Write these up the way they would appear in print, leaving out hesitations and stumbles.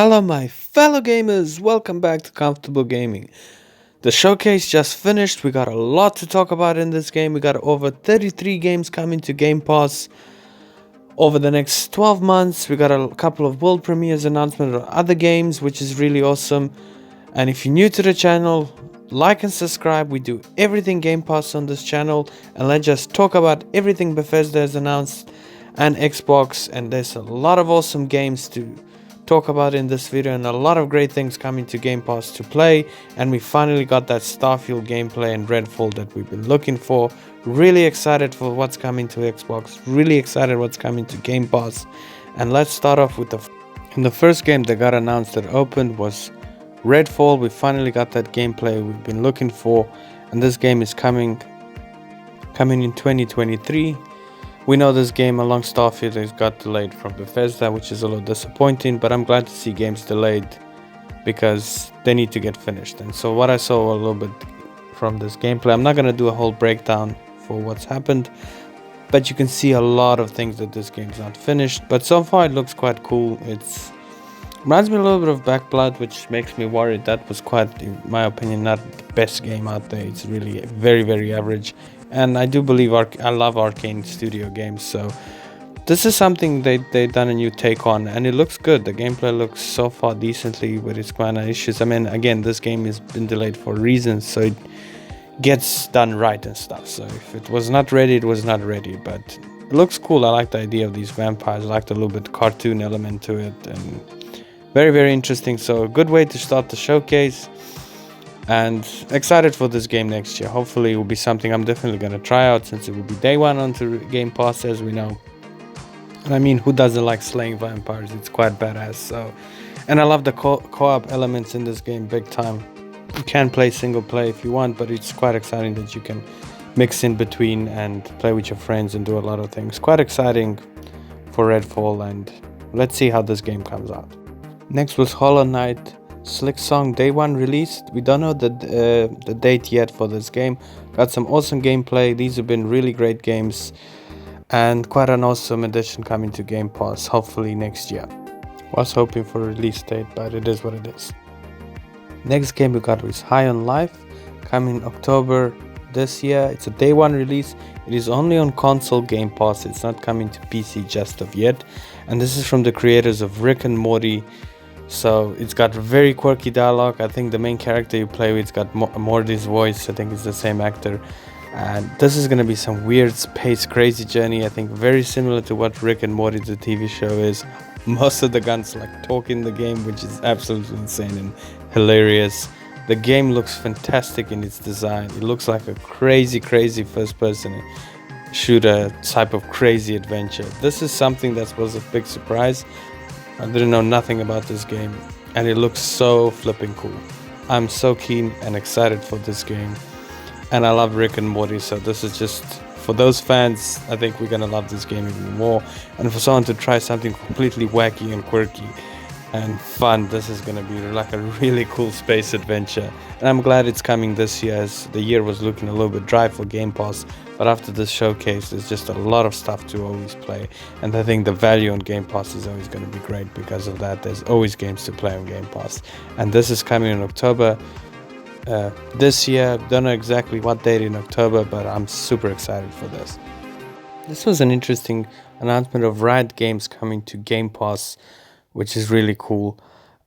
Hello, my fellow gamers! Welcome back to Comfortable Gaming. The showcase just finished. We got a lot to talk about in this game. We got over 33 games coming to Game Pass over the next 12 months. We got a couple of world premieres announcement of other games, which is really awesome. And if you're new to the channel, like and subscribe. We do everything Game Pass on this channel, and let's just talk about everything Bethesda has announced and Xbox. And there's a lot of awesome games to talk about in this video, and a lot of great things coming to Game Pass to play. And we finally got that Starfield gameplay and Redfall that we've been looking for. Really excited for what's coming to Xbox, really excited what's coming to Game Pass. And let's start off with the first game that got announced that opened was Redfall. We finally got that gameplay we've been looking for, and this game is coming in 2023. We know this game, along Starfield, has got delayed from Bethesda, which is a little disappointing, but I'm glad to see games delayed because they need to get finished. And so what I saw a little bit from this gameplay, I'm not going to do a whole breakdown for what's happened, but you can see a lot of things that this game's not finished. But so far it looks quite cool. It reminds me a little bit of Backblood, which makes me worried. That was quite, in my opinion, not the best game out there. It's really very, very average. And I do believe I love Arcane Studio games, so this is something they've done a new take on, and it looks good. The gameplay looks so far decently with its minor issues. I mean, again, this game has been delayed for reasons, so it gets done right and stuff. So if it was not ready, it was not ready, but it looks cool. I like the idea of these vampires. I like the little bit cartoon element to it, and very, very interesting. So a good way to start the showcase. And excited for this game next year. Hopefully it will be something I'm definitely going to try out, since it will be day one onto Game Pass, as we know. And I mean, who doesn't like slaying vampires? It's quite badass. So, and I love the co-op elements in this game big time. You can play single play if you want, but it's quite exciting that you can mix in between and play with your friends and do a lot of things. Quite exciting for Redfall, and let's see how this game comes out. Next was Hollow Knight Slick Song day one released. We don't know the date yet for this game. Got some awesome gameplay. These have been really great games, and quite an awesome addition coming to Game Pass, hopefully next year. Was hoping for a release date, but it is what it is. Next game we got was High on Life, coming October this year. It's a day one release. It is only on console Game Pass. It's not coming to PC just of yet. And this is from the creators of Rick and Morty. So it's got very quirky dialogue. I think the main character you play with got Morty's voice. I think it's the same actor. And this is going to be some weird space crazy journey. I think very similar to what Rick and Morty the TV show is. Most of the guns like talk in the game, which is absolutely insane and hilarious. The game looks fantastic in its design. It looks like a crazy first person shooter type of crazy adventure. This is something that was a big surprise. I didn't know nothing about this game, and it looks so flipping cool. I'm so keen and excited for this game, and I love Rick and Morty, so this is just, for those fans, I think we're gonna love this game even more. And for someone to try something completely wacky and quirky and fun, this is gonna be like a really cool space adventure. And I'm glad it's coming this year, as the year was looking a little bit dry for Game Pass. But after this showcase, there's just a lot of stuff to always play. And I think the value on Game Pass is always going to be great because of that. There's always games to play on Game Pass. And this is coming in October this year. Don't know exactly what date in October, but I'm super excited for this. This was an interesting announcement of Riot Games coming to Game Pass, which is really cool.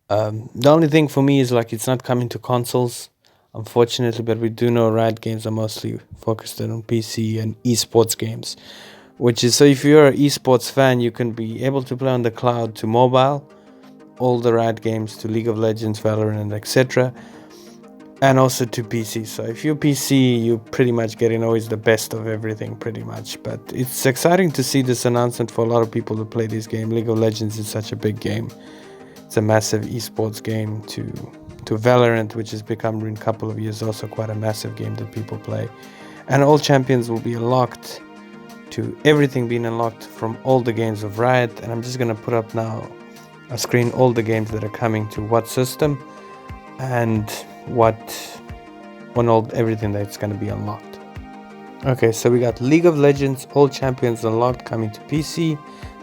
The only thing for me is like it's not coming to consoles, unfortunately, but we do know Riot Games are mostly focused on PC and esports games, which is, so if you're an esports fan, you can be able to play on the cloud to mobile, all the Riot Games, to League of Legends, Valorant, etc., and also to PC. So if you're PC, you're pretty much getting always the best of everything, pretty much. But it's exciting to see this announcement for a lot of people to play this game. League of Legends is such a big game. It's a massive esports game, to Valorant, which has become in a couple of years also quite a massive game that people play. And all champions will be unlocked, to everything being unlocked from all the games of Riot. And I'm just going to put up now a screen all the games that are coming to what system and everything that's going to be unlocked. Okay, so we got League of Legends all champions unlocked coming to PC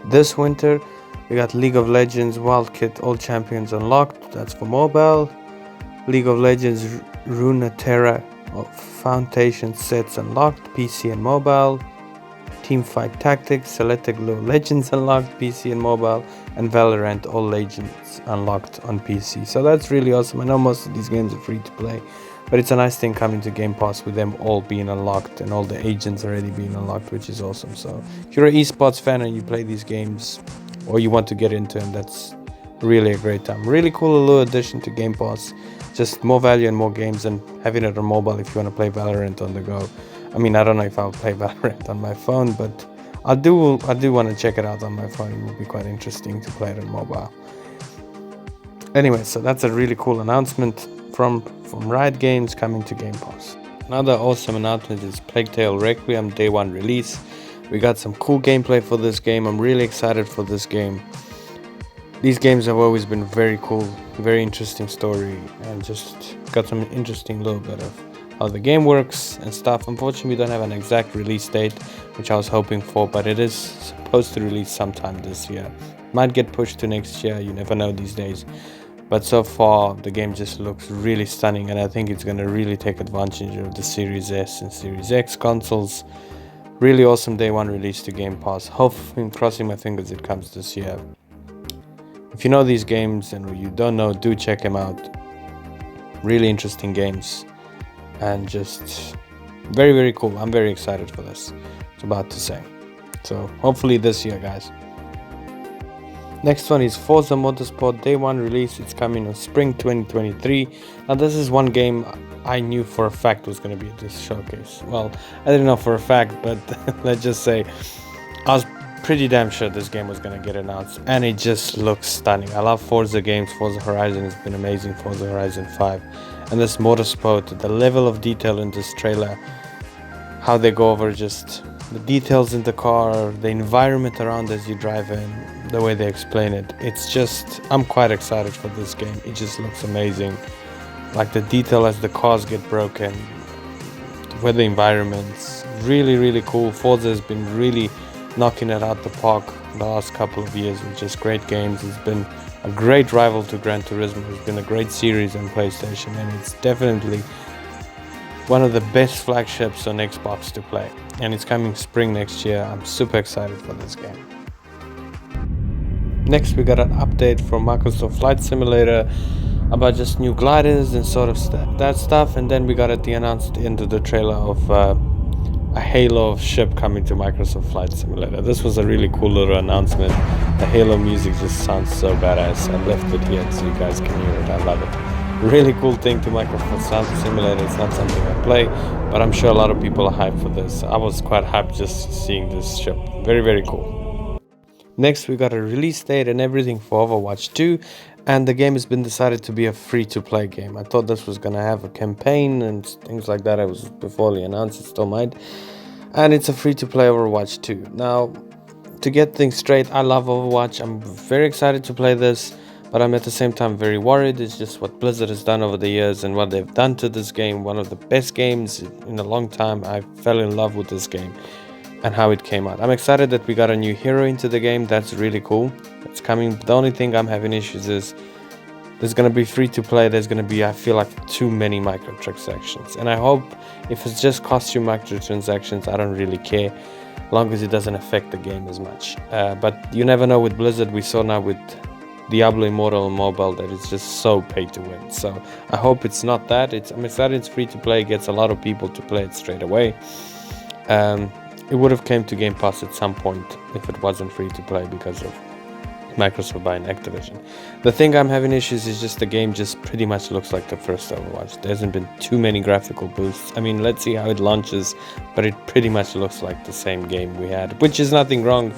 this winter. We got League of Legends Wild Kit All Champions unlocked. That's for mobile. League of Legends Runeterra Foundation sets unlocked, PC and mobile. Teamfight Tactics Selected Glow Legends unlocked, PC and mobile. And Valorant All Legends unlocked on PC. So that's really awesome. I know most of these games are free to play, but it's a nice thing coming to Game Pass with them all being unlocked and all the agents already being unlocked, which is awesome. So if you're an esports fan and you play these games or you want to get into them, that's really a great time. Really cool little addition to Game Pass. Just more value and more games, and having it on mobile if you want to play Valorant on the go. I mean, I don't know if I'll play Valorant on my phone, but I do want to check it out on my phone. It would be quite interesting to play it on mobile. Anyway, so that's a really cool announcement from Riot Games coming to Game Pass. Another awesome announcement is Plague Tale Requiem Day 1 release. We got some cool gameplay for this game. I'm really excited for this game. These games have always been very cool, very interesting story, and just got some interesting little bit of how the game works and stuff. Unfortunately, we don't have an exact release date, which I was hoping for, but it is supposed to release sometime this year. Might get pushed to next year, you never know these days. But so far, the game just looks really stunning, and I think it's going to really take advantage of the Series S and Series X consoles. Really awesome Day 1 release to Game Pass. Hopefully, crossing my fingers it comes this year. If you know these games and you don't know, do check them out. Really interesting games and just very, very cool. I'm very excited for this. It's about to say. So hopefully this year, guys. Next one is Forza Motorsport Day 1 release. It's coming on spring 2023. Now this is one game I knew for a fact was going to be at this showcase. Well, I didn't know for a fact, but let's just say I was pretty damn sure this game was going to get announced, and it just looks stunning. I love Forza games. Forza Horizon has been amazing. Forza Horizon 5, and this Motorsport, the level of detail in this trailer, how they go over just the details in the car, the environment around as you drive in, the way they explain it, it's just, I'm quite excited for this game. It just looks amazing, like the detail as the cars get broken, the weather environments, really, really cool. Forza has been really knocking it out the park the last couple of years with just great games. It's been a great rival to Gran Turismo. It's been a great series on PlayStation, and it's definitely one of the best flagships on Xbox to play. And it's coming spring next year. I'm super excited for this game. Next, we got an update from Microsoft Flight Simulator about just new gliders and sort of that stuff. And then we got at the announced end of the trailer of a Halo ship coming to Microsoft Flight Simulator. This was a really cool little announcement. The Halo music just sounds so badass. I left it here so you guys can hear it. I love it. Really cool thing to Microsoft Flight Simulator. It's not something I play, but I'm sure a lot of people are hyped for this. I was quite hyped just seeing this ship. Very, very cool. Next, we got a release date and everything for Overwatch 2, and the game has been decided to be a free-to-play game. I thought this was going to have a campaign and things like that. It was before they announced, it still might. And it's a free-to-play Overwatch 2. Now, to get things straight, I love Overwatch. I'm very excited to play this, but I'm at the same time very worried. It's just what Blizzard has done over the years and what they've done to this game. One of the best games in a long time. I fell in love with this game and how it came out. I'm excited that we got a new hero into the game. That's really cool. It's coming. The only thing I'm having issues is there's going to be free to play. There's going to be, I feel like, too many microtransactions. And I hope if it's just costume microtransactions, I don't really care, as long as it doesn't affect the game as much. But you never know with Blizzard. We saw now with Diablo Immortal on mobile that it's just so pay to win. So I hope it's not that. I'm excited it's free to play. It gets a lot of people to play it straight away. It would have came to Game Pass at some point if it wasn't free to play because of Microsoft buying Activision. The thing I'm having issues is just the game just pretty much looks like the first Overwatch. There hasn't been too many graphical boosts. I mean, let's see how it launches, but it pretty much looks like the same game we had, which is nothing wrong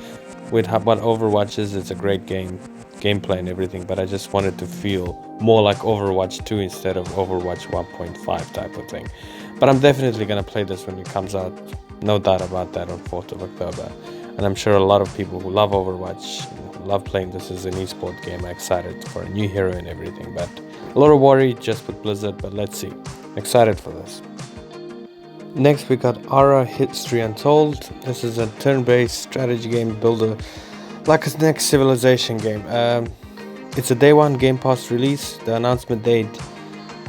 with what Overwatch is. It's a great game, gameplay and everything, but I just wanted to feel more like Overwatch 2 instead of Overwatch 1.5 type of thing. But I'm definitely going to play this when it comes out. No doubt about that, on 4th of October. And I'm sure a lot of people who love Overwatch, love playing this as an esport game, are excited for a new hero and everything. But a lot of worry just with Blizzard, but let's see. Excited for this. Next we got Ara History Untold. This is a turn-based strategy game builder like a next Civilization game. It's a day one Game Pass release. The announcement date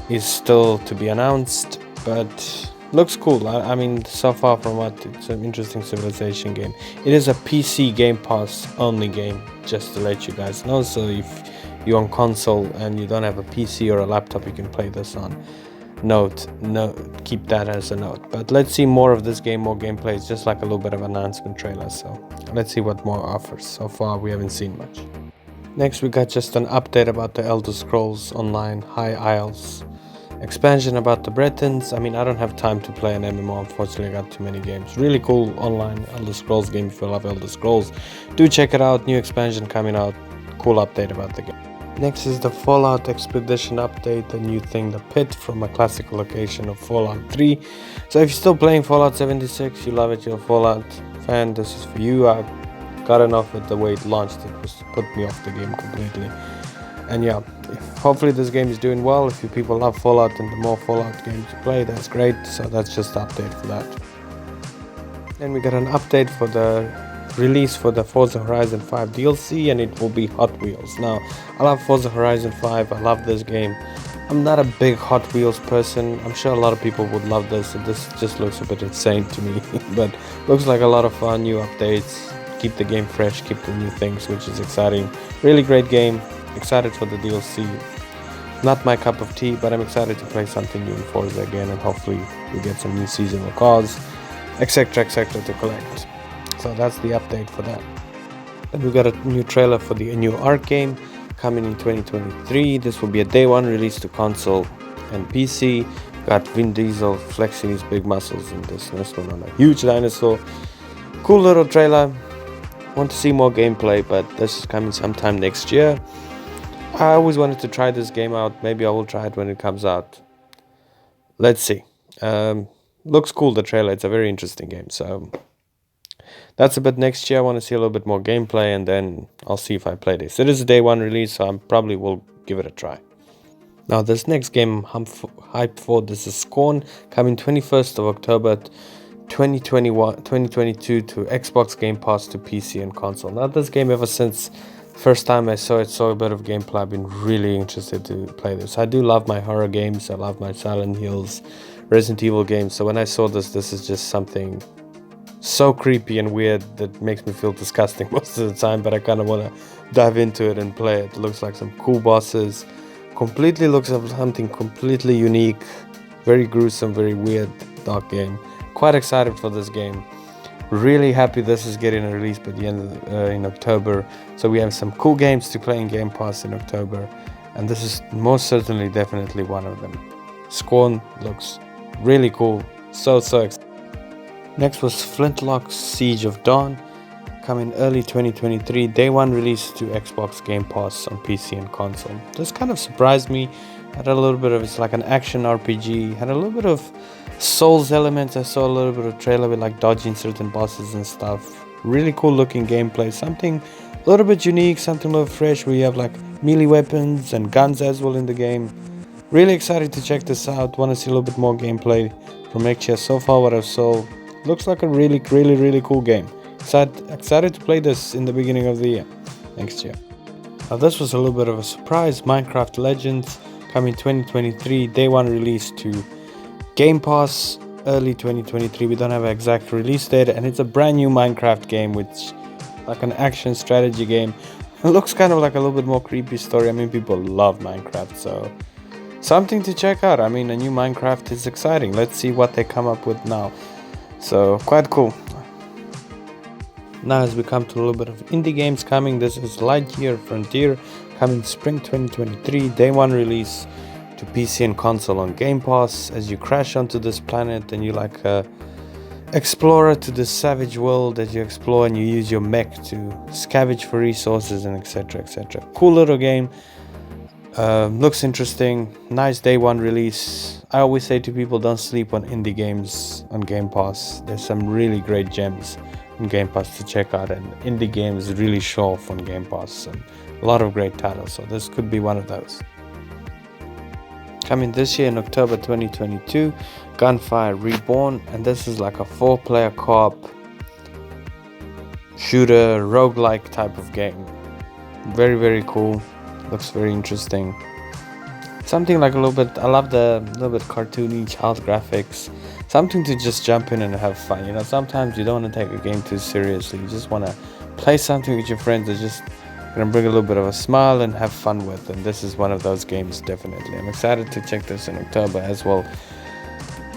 is still to be announced, but looks cool. I mean, so far from what, it's an interesting Civilization game. It is a PC Game Pass only game, just to let you guys know. So if you're on console and you don't have a PC or a laptop, you can play this on. Keep that as a note. But let's see more of this game, more gameplay. It's just like a little bit of an announcement trailer. So let's see what more offers. So far, we haven't seen much. Next, we got just an update about the Elder Scrolls Online High Isles expansion about the Bretons. I mean, I don't have time to play an MMO, unfortunately. I got too many games. Really cool online Elder Scrolls game. If you love Elder Scrolls, do check it out. New expansion coming out. Cool update about the game. Next is the Fallout Expedition update, the new thing, the pit from a classical location of Fallout 3. So if you're still playing Fallout 76, you love it, you're a Fallout fan, this is for you. I got enough with the way it launched, it was put me off the game completely. And yeah, hopefully this game is doing well. If you people love Fallout and the more Fallout games you play, that's great. So that's just the update for that. Then we got an update for the release for the Forza Horizon 5 DLC, and it will be Hot Wheels. Now, I love Forza Horizon 5, I love this game. I'm not a big Hot Wheels person. I'm sure a lot of people would love this, and this just looks a bit insane to me. But looks like a lot of fun, new updates, keep the game fresh, keep the new things, which is exciting. Really great game, excited for the DLC. Not my cup of tea, but I'm excited to play something new in Forza again, and hopefully we get some new seasonal cars, etc, to collect. So that's the update for that. And we got a new trailer for the new Ark game coming in 2023. This will be a day one release to console and PC. Got Vin Diesel flexing his big muscles in this one on a huge dinosaur. Cool little trailer. Want to see more gameplay, but this is coming sometime next year. I always wanted to try this game out. Maybe I will try it when it comes out. Let's see. Looks cool, the trailer. It's a very interesting game. So that's a bit next year. I want to see a little bit more gameplay, and then I'll see if I play this. It is a day one release, so I probably will give it a try. Now, this next game I'm hyped for, this is Scorn, coming 21st of October 2022 to Xbox Game Pass, to PC and console. Now, this game, ever since first time I saw a bit of gameplay, I've been really interested to play this. I do love my horror games. I love my Silent Hills, Resident Evil games. So when I saw this is just something so creepy and weird that makes me feel disgusting most of the time, but I kind of want to dive into it and play it. It looks like some cool bosses, completely looks like something completely unique, very gruesome, very weird, dark game. Quite excited for this game. Really happy this is getting a release by the end of in October. So we have some cool games to play in Game Pass in October, and this is most certainly definitely one of them. Scorn looks really cool, so excited. Next was Flintlock Siege of Dawn, coming early 2023, day one release to Xbox Game Pass on PC and console. This kind of surprised me. Had a little bit of, it's like an action RPG, had a little bit of Souls elements. I saw a little bit of trailer with like dodging certain bosses and stuff. Really cool looking gameplay, something a little bit unique, something a little fresh, where you have like melee weapons and guns as well in the game. Really excited to check this out. Want to see a little bit more gameplay from next year. So far what I've saw, looks like a really cool game. Excited to play this in the beginning of the year, next year. Now this was a little bit of a surprise. Minecraft Legends, coming 2023, day one release to Game Pass, early 2023. We don't have an exact release date, and it's a brand new Minecraft game, which like an action strategy game. It looks kind of like a little bit more creepy story. I mean, people love Minecraft, so something to check out. I mean, a new Minecraft is exciting. Let's see what they come up with now. So quite cool. Now as we come to a little bit of indie games coming, this is Lightyear Frontier, coming spring 2023, day one release to PC and console on Game Pass. As you crash onto this planet and you like a explorer to this savage world that you explore, and you use your mech to scavenge for resources and etc. Cool little game. Looks interesting. Nice day one release. I always say to people, don't sleep on indie games on Game Pass. There's some really great gems on Game Pass to check out, and indie games really show off on Game Pass, and a lot of great titles, so this could be one of those. Coming this year in October 2022, Gunfire Reborn, and this is like a 4-player co-op shooter, roguelike type of game. Very, very cool. Looks very interesting. Something like a little bit, I love the little bit cartoony child graphics. Something to just jump in and have fun. Sometimes you don't want to take a game too seriously. You just want to play something with your friends that just gonna bring a little bit of a smile and have fun with. And this is one of those games, definitely. I'm excited to check this in October as well.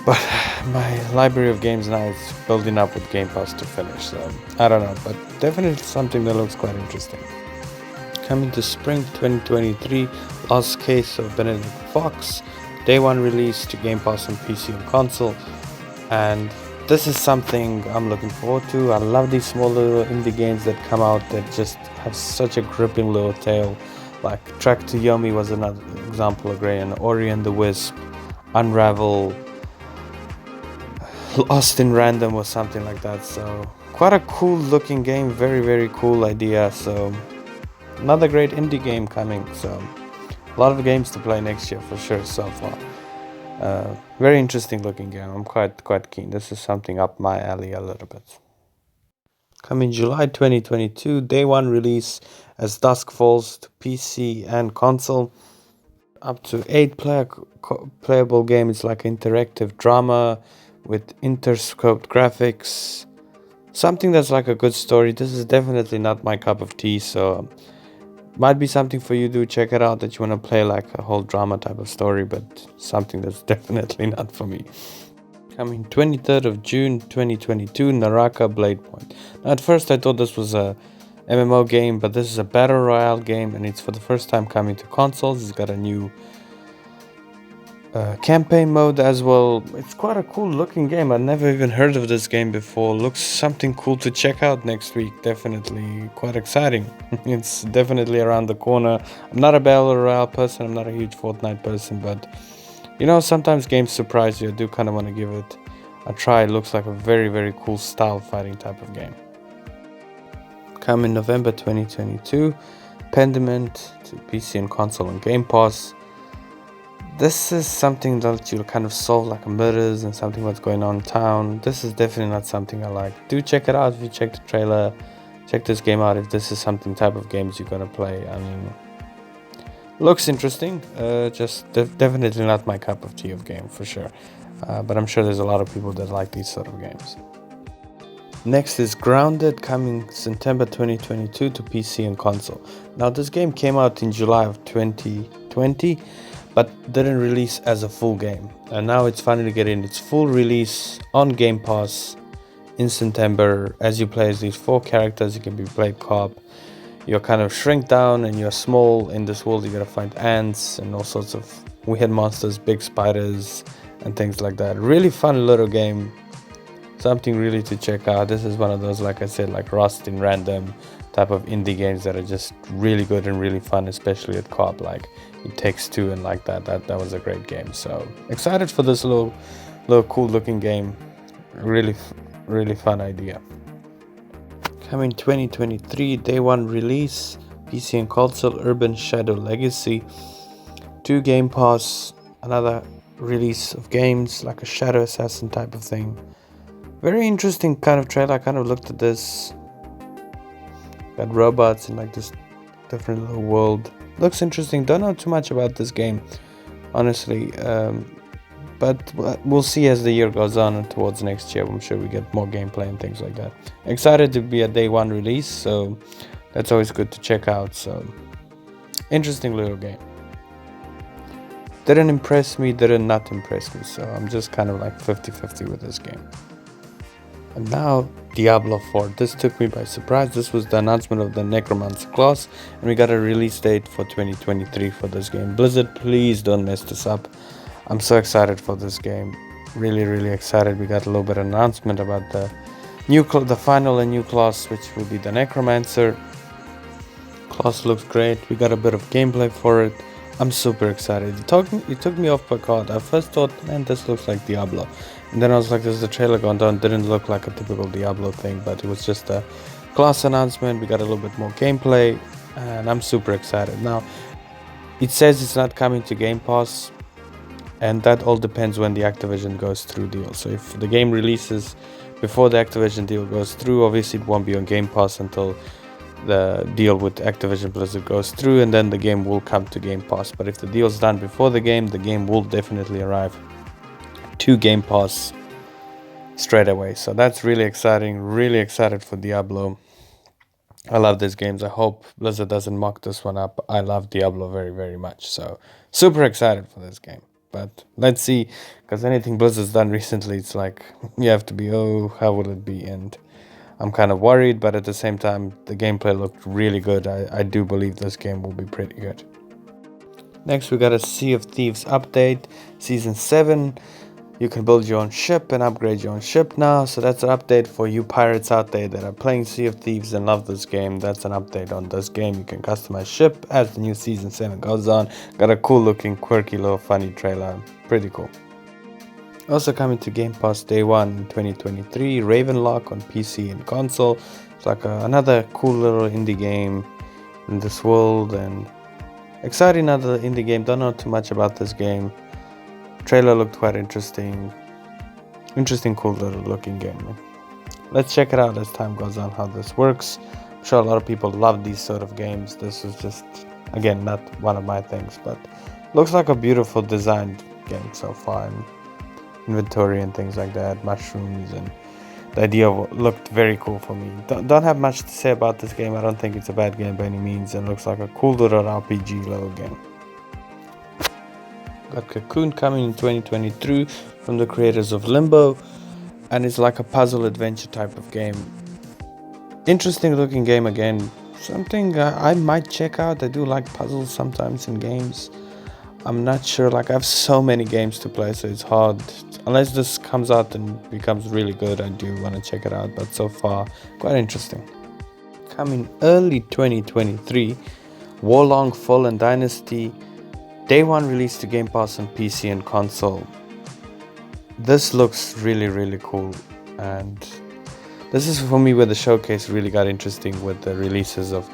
But my library of games now is building up with Game Pass to finish. So I don't know, but definitely something that looks quite interesting. Coming to spring 2023, Lost Case of Benedict Fox, day one release to Game Pass on PC and console, and this is something I'm looking forward to. I love these small little indie games that come out that just have such a gripping little tale. Like Track to Yomi was another example of great, and Ori and the Wisp, Unravel, Lost in Random or something like that. So quite a cool looking game, very, very cool idea. So another great indie game coming, so a lot of games to play next year for sure so far. Very interesting looking game. I'm quite keen. This is something up my alley a little bit. Coming July 2022, day one release as Dusk Falls to PC and console. Up to 8 playable game. It's like interactive drama with interscoped graphics. Something that's like a good story. This is definitely not my cup of tea, so might be something for you to check it out that you want to play like a whole drama type of story, but something that's definitely not for me. Coming 23rd of June 2022, Naraka Blade Point. Now at first I thought this was a MMO game, but this is a battle royale game, and it's for the first time coming to consoles. It's got a new campaign mode as well. It's quite a cool looking game. I've never even heard of this game before. Looks something cool to check out next week. Definitely quite exciting. It's definitely around the corner. I'm not a battle royale person. I'm not a huge Fortnite person, but sometimes games surprise you. I do kind of want to give it a try. It looks like a very, very cool style fighting type of game. Come in November 2022, Pendiment to PC and console and Game Pass. This is something that you'll kind of solve like a murders and something what's going on in town. This is definitely not something I like. Do check it out if you check the trailer. Check this game out if this is something type of games you're gonna play. I mean, looks interesting. Definitely not my cup of tea of game for sure. But I'm sure there's a lot of people that like these sort of games. Next is Grounded, coming September 2022 to PC and console. Now this game came out in July of 2020. But didn't release as a full game, and now it's finally getting its full release on Game Pass in September. As you play as these 4 characters, you can be played co-op. You're kind of shrink down and you're small in this world. You gotta find ants and all sorts of weird monsters, big spiders and things like that. Really fun little game, something really to check out. This is one of those, like I said, like Lost in Random type of indie games that are just really good and really fun, especially at co-op. Like It Takes Two and like that was a great game. So excited for this little cool looking game. Really fun idea. Coming 2023, day one release, PC and console, Urban Shadow Legacy to Game Pass. Another release of games like a Shadow Assassin type of thing. Very interesting kind of trailer. I kind of looked at this. Got robots in like this different little world. Looks interesting. Don't know too much about this game, honestly. But we'll see as the year goes on and towards next year. I'm sure we get more gameplay and things like that. Excited to be a day one release, so that's always good to check out. So interesting little game. Didn't impress me, didn't not impress me. So I'm just kind of like 50-50 with this game. And now Diablo 4. This took me by surprise. This was the announcement of the Necromancer class, and we got a release date for 2023 for this game. Blizzard, please don't mess this up. I'm so excited for this game. Really excited. We got a little bit of announcement about the final and new class, which will be the Necromancer. Class looks great. We got a bit of gameplay for it. I'm super excited. It took me off by guard. I first thought, man, this looks like Diablo. And then I was like, there's the trailer going down. Didn't look like a typical Diablo thing, but it was just a class announcement. We got a little bit more gameplay, and I'm super excited. Now, it says it's not coming to Game Pass. and that all depends when the Activision goes through deal. So if the game releases before the Activision deal goes through, obviously it won't be on Game Pass until the deal with Activision Blizzard goes through, and then the game will come to Game Pass. But if the deal's done before the game will definitely arrive to Game Pass straight away. So that's really exciting. Really excited for Diablo. I love these games. I hope Blizzard doesn't mock this one up. I love Diablo very, very much. So super excited for this game. But let's see, because anything Blizzard's done recently, it's like you have to be, oh, how will it be? And I'm kind of worried, but at the same time, the gameplay looked really good. I do believe this game will be pretty good. Next, we got a Sea of Thieves update, Season 7. You can build your own ship and upgrade your own ship now. So that's an update for you pirates out there that are playing Sea of Thieves and love this game. That's an update on this game. You can customize ship as the new Season 7 goes on. Got a cool looking, quirky little funny trailer. Pretty cool. Also coming to Game Pass Day 1 in 2023, Ravenlock on PC and console. It's like another cool little indie game in this world, and exciting another indie game. Don't know too much about this game. Trailer looked quite interesting, cool little looking game. Let's check it out as time goes on how this works. I'm sure a lot of people love these sort of games. This is just, again, not one of my things, but looks like a beautiful designed game so far. And inventory and things like that, mushrooms, and the idea looked very cool for me. Don't have much to say about this game. I don't think it's a bad game by any means, and looks like a cool little RPG level game. Got Cocoon coming in 2023 from the creators of Limbo, and it's like a puzzle adventure type of game. Interesting looking game again. Something I might check out. I do like puzzles sometimes in games. I'm not sure, like I have so many games to play, so it's hard. Unless this comes out and becomes really good, I do want to check it out, but so far, quite interesting. Coming early 2023, Warlong Fallen Dynasty, Day 1 release to Game Pass on PC and console. This looks really, really cool, and this is for me where the showcase really got interesting with the releases of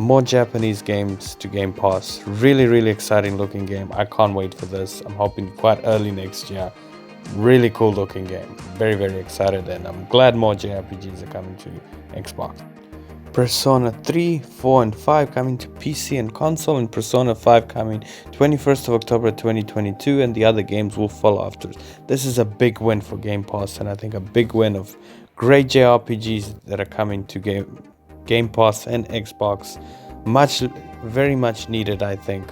more Japanese games to Game Pass. Really, really exciting looking game. I can't wait for this. I'm hoping quite early next year. Really cool looking game. Very, very excited, and I'm glad more JRPGs are coming to Xbox. Persona 3, 4 and 5 coming to PC and console, and Persona 5 coming 21st of October 2022, and the other games will follow afterwards. This is a big win for Game Pass, and I think a big win of great JRPGs that are coming to Game Pass and Xbox. Very much needed, I think.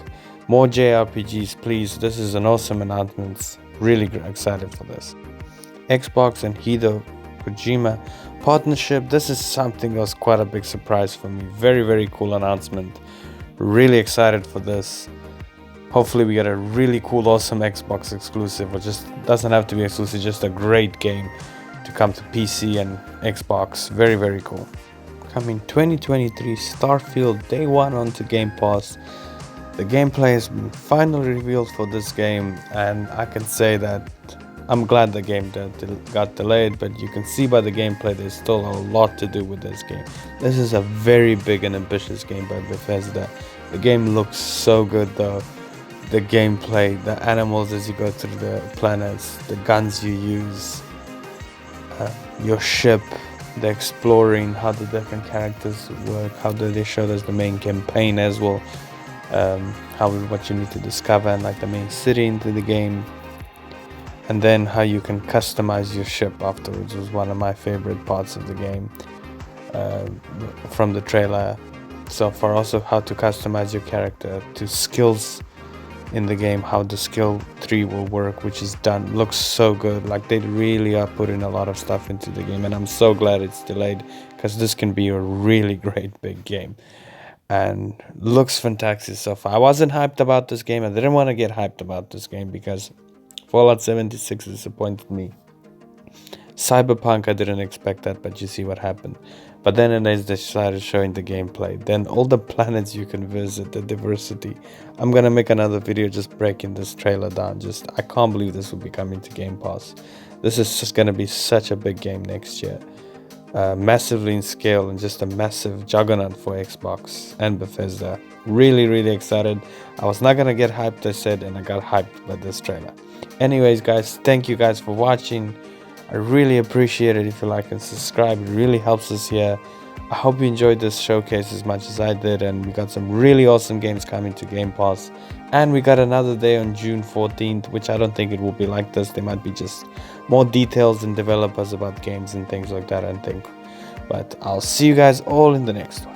More JRPGs, please. This is an awesome announcement. Really excited for this. Xbox and Hideo Kojima partnership. This is something that was quite a big surprise for me. Very, very cool announcement. Really excited for this. Hopefully we get a really cool, awesome Xbox exclusive, or just doesn't have to be exclusive, just a great game to come to PC and Xbox. Very, very cool. Coming 2023, Starfield Day 1 onto Game Pass. The gameplay has been finally revealed for this game, and I can say that I'm glad the game got delayed, but you can see by the gameplay there's still a lot to do with this game. This is a very big and ambitious game by Bethesda. The game looks so good though. The gameplay, the animals as you go through the planets, the guns you use, your ship, the exploring, how the different characters work, how do they show us the main campaign as well, what you need to discover, and like the main city into the game, and then how you can customize your ship afterwards was one of my favorite parts of the game from the trailer so far. Also how to customize your character to skills in the game, how the skill tree will work, which is done. Looks so good. Like they really are putting a lot of stuff into the game, and I'm so glad it's delayed because this can be a really great big game and looks fantastic so far. I wasn't hyped about this game. I didn't want to get hyped about this game because Fallout 76 disappointed me. Cyberpunk, I didn't expect that, but you see what happened. But then they started showing the gameplay. Then all the planets you can visit, the diversity. I'm gonna make another video just breaking this trailer down. I can't believe this will be coming to Game Pass. This is just gonna be such a big game next year. massively in scale and just a massive juggernaut for Xbox and Bethesda. Really, really excited. I was not gonna get hyped, I said, and I got hyped by this trailer. Anyways, guys, thank you guys for watching. I really appreciate it if you like and subscribe. It really helps us here. I hope you enjoyed this showcase as much as I did, and we got some really awesome games coming to Game Pass. And we got another day on June 14th, which I don't think it will be like this. There might be just more details and developers about games and things like that, I think. But I'll see you guys all in the next one.